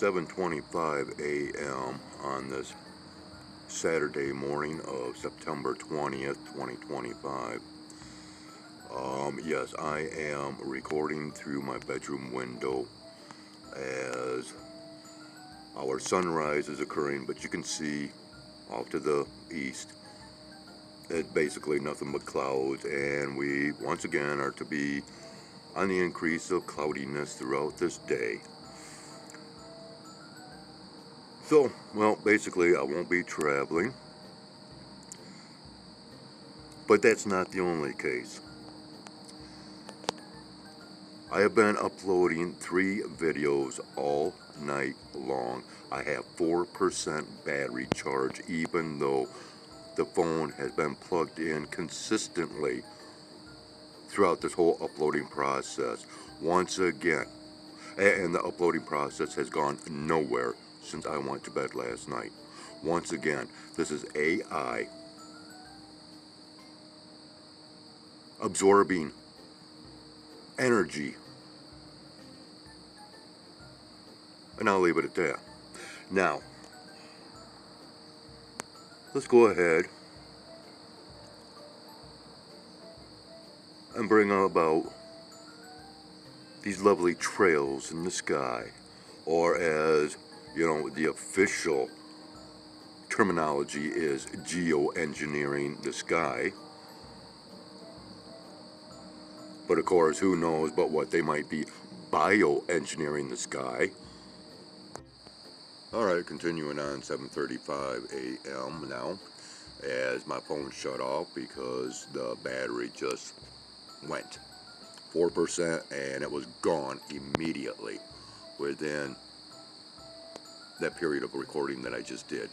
7:25 a.m. on this Saturday morning of September 20th, 2025. Yes, I am recording through my bedroom window as our sunrise is occurring, but you can see off to the east it's basically nothing but clouds, and we once again are to be on the increase of cloudiness throughout this day. So, well, basically I won't be traveling, but that's not the only case. I have been uploading 3 videos all night long. I have 4% battery charge, even though the phone has been plugged in consistently throughout this whole uploading process. Once again, and the uploading process has gone nowhere since I went to bed last night. Once again, this is AI absorbing energy. And I'll leave it at that. Now, let's go ahead and bring about these lovely trails in the sky, or as you know, the official terminology is geoengineering the sky. But of course, who knows but what they might be bioengineering the sky. Alright, continuing on, 7:35 a.m. now, as my phone shut off because the battery just went 4%, and it was gone immediately within that period of recording that I just did.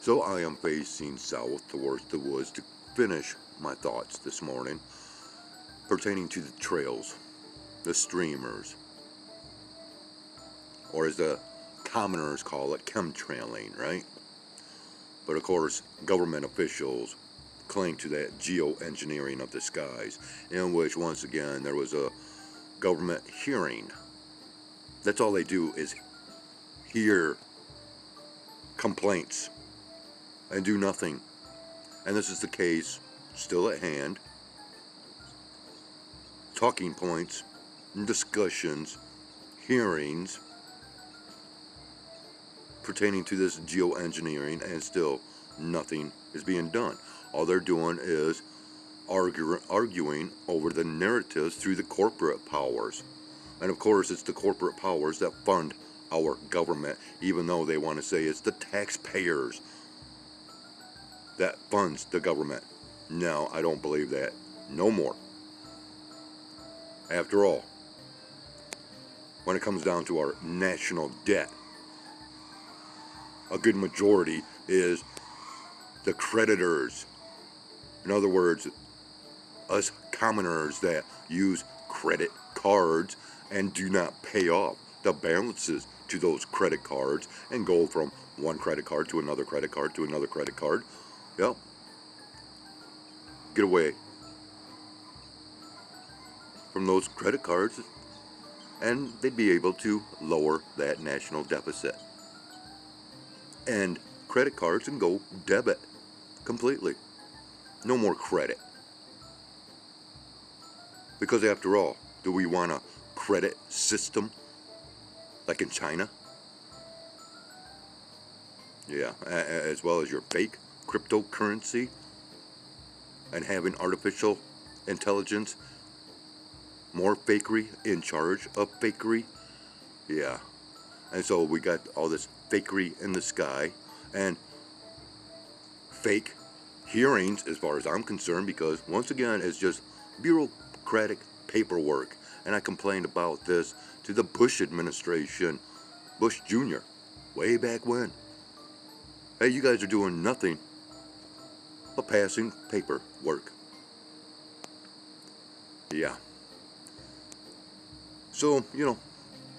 So I am facing south towards the woods to finish my thoughts this morning pertaining to the trails, the streamers, or as the commoners call it, chemtrailing, right? But of course, government officials cling to that geoengineering of the skies, in which once again there was a government hearing. That's all they do, is hear complaints and do nothing. And this is the case still at hand. Talking points, discussions, hearings pertaining to this geoengineering, and still nothing is being done. All they're doing is arguing over the narratives through the corporate powers. And of course, it's the corporate powers that fund our government, even though they want to say it's the taxpayers that funds the government. No, I don't believe that. No more. After all, when it comes down to our national debt, a good majority is the creditors. In other words, us commoners that use credit cards and do not pay off the balances to those credit cards and go from one credit card to another credit card to another credit card. Yep. Get away from those credit cards, and they'd be able to lower that national deficit. And credit cards can go debit completely. No more credit. Because after all, do we want a credit system like in China? Yeah, as well as your fake cryptocurrency and having artificial intelligence, more fakery in charge of fakery. Yeah. And so we got all this fakery in the sky and fake hearings as far as I'm concerned, because once again it's just bureaucratic paperwork. And I complained about this to the Bush administration, Bush Jr., way back when. Hey, you guys are doing nothing but passing paperwork. Yeah. So, you know,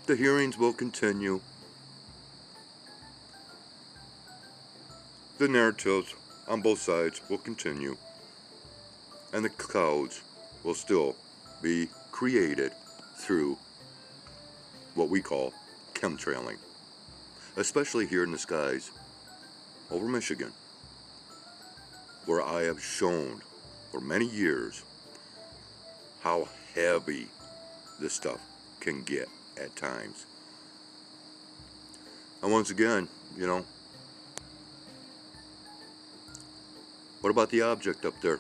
the hearings will continue. The narratives on both sides will continue. And the clouds will still be created through what we call chemtrailing, especially here in the skies over Michigan, where I have shown for many years how heavy this stuff can get at times. And once again, you know, what about the object up there?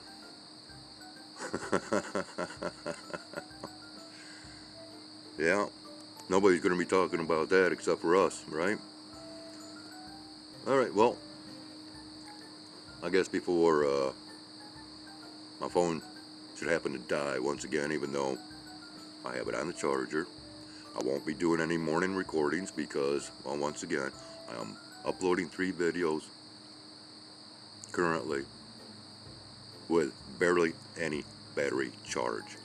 Yeah, nobody's going to be talking about that except for us, right? Alright, well, I guess before my phone should happen to die once again, even though I have it on the charger, I won't be doing any morning recordings because, well, once again, I am uploading 3 videos currently with barely any battery charge,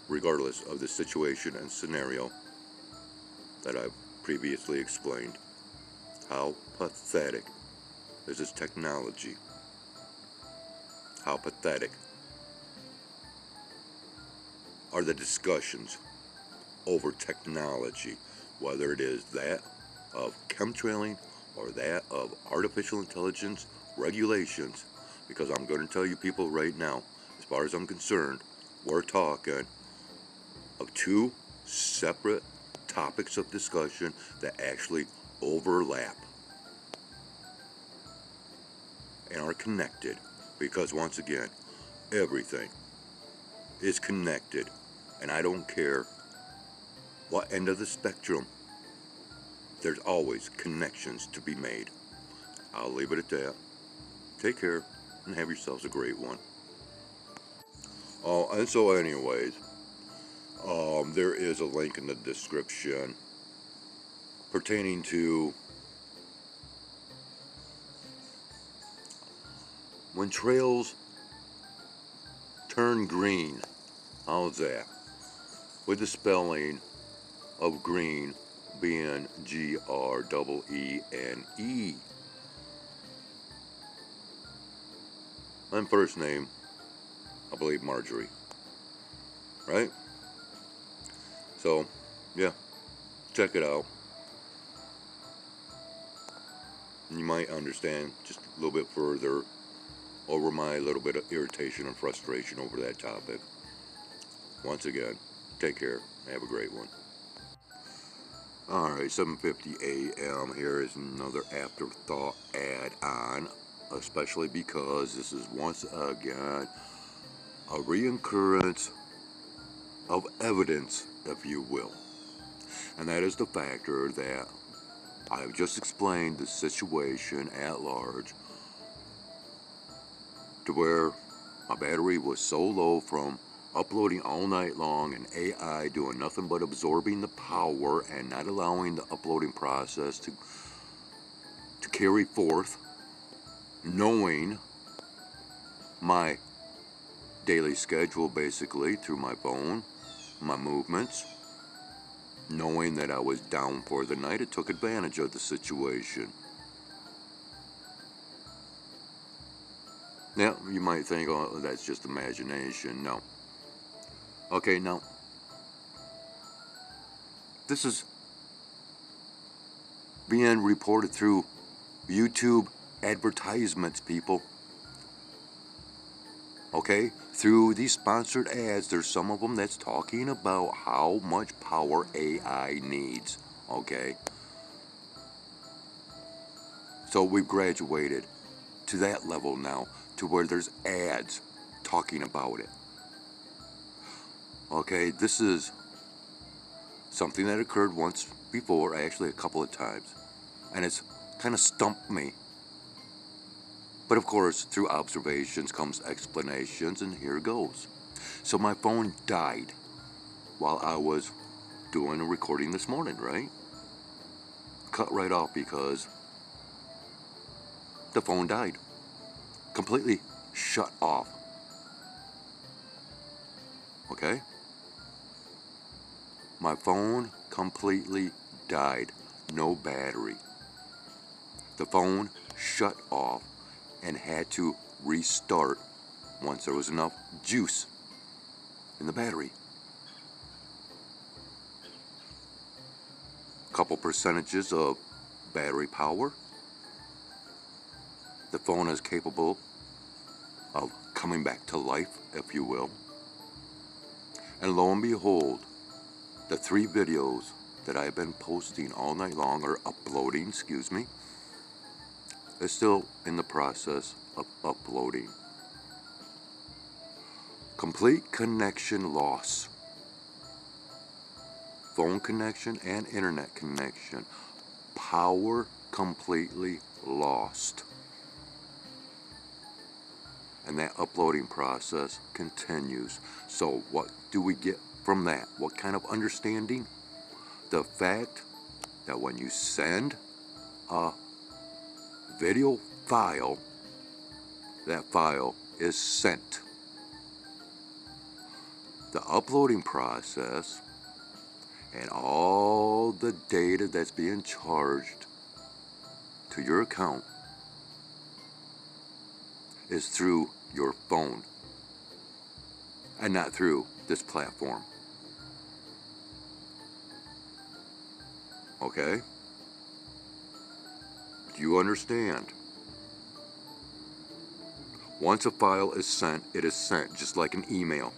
regardless of the situation and scenario that I've previously explained. How pathetic is this technology? How pathetic are the discussions over technology, whether it is that of chemtrailing or that of artificial intelligence regulations? Because I'm going to tell you people right now, as far as I'm concerned, we're talking of 2 separate topics of discussion that actually overlap and are connected, because once again, everything is connected, and I don't care what end of the spectrum, there's always connections to be made. I'll leave it at that. Take care and have yourselves a great one. Oh, and so anyways, there is a link in the description pertaining to when trails turn green. How's that? With the spelling of Greene being Greene. And first name, I believe Marjorie. Right? So, yeah, check it out. You might understand just a little bit further over my little bit of irritation and frustration over that topic. Once again, take care. Have a great one. Alright, 7:50 a.m. Here is another afterthought add-on, especially because this is once again a reoccurrence of evidence, if you will. And that is the factor that I have just explained the situation at large, to where my battery was so low from uploading all night long and AI doing nothing but absorbing the power and not allowing the uploading process to carry forth, knowing my daily schedule basically through my phone, my movements, knowing that I was down for the night. It took advantage of the situation. Now, you might think, oh, that's just imagination. No. Okay, now, this is being reported through YouTube advertisements, people. Okay, through these sponsored ads, there's some of them that's talking about how much power AI needs. Okay, so we've graduated to that level now, to where there's ads talking about it. Okay, this is something that occurred once before, actually a couple of times, and it's kind of stumped me. But of course, through observations comes explanations, and here goes. So my phone died while I was doing a recording this morning, right? Cut right off because the phone died. Completely shut off. Okay? My phone completely died. No battery. The phone shut off and had to restart once there was enough juice in the battery. couple percentages of battery power. The phone is capable of coming back to life, if you will. And lo and behold, the 3 videos that I've been posting all night long, or uploading, excuse me, is still in the process of uploading. Complete connection loss. Phone connection and internet connection. Power completely lost. And that uploading process continues. So what do we get from that? What kind of understanding? The fact that when you send a video file, that file is sent. The uploading process and all the data that's being charged to your account is through your phone and not through this platform. Okay? Do you understand? Once a file is sent, it is sent just like an email.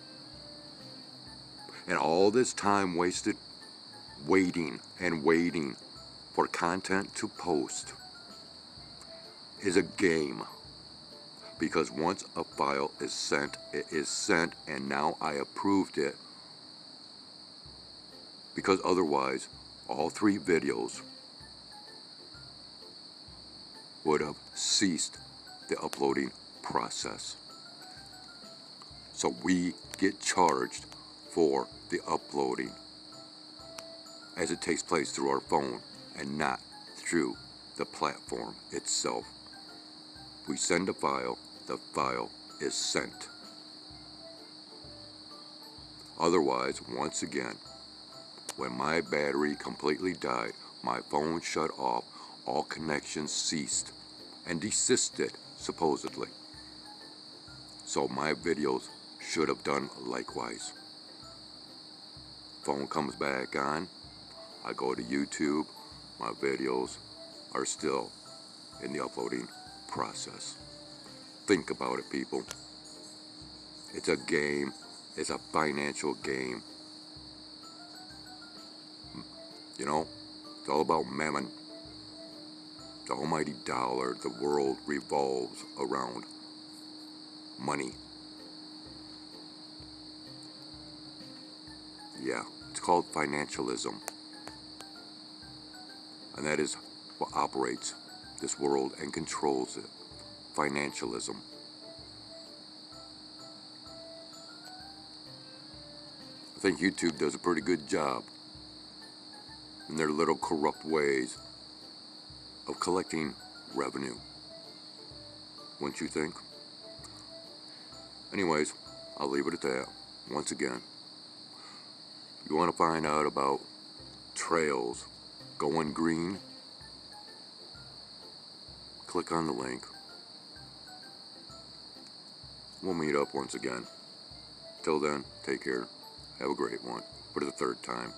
And all this time wasted waiting and waiting for content to post is a game. Because once a file is sent, it is sent, and now I approved it. Because otherwise, all 3 videos would have ceased the uploading process. So we get charged for the uploading as it takes place through our phone and not through the platform itself. We send a file, the file is sent. Otherwise, once again, when my battery completely died, my phone shut off, all connections ceased and desisted, supposedly. So my videos should have done likewise. Phone comes back on, I go to YouTube, my videos are still in the uploading process. Think about it, people. It's a game. It's a financial game. You know, it's all about mammon. The almighty dollar. The world revolves around money. Yeah, it's called financialism. And that is what operates this world and controls it. Financialism. I think YouTube does a pretty good job in their little corrupt ways of collecting revenue. Wouldn't you think? Anyways, I'll leave it at that. Once again, you want to find out about trails going green? Click on the link. We'll meet up once again. Till then, take care. Have a great one. For the 3rd time.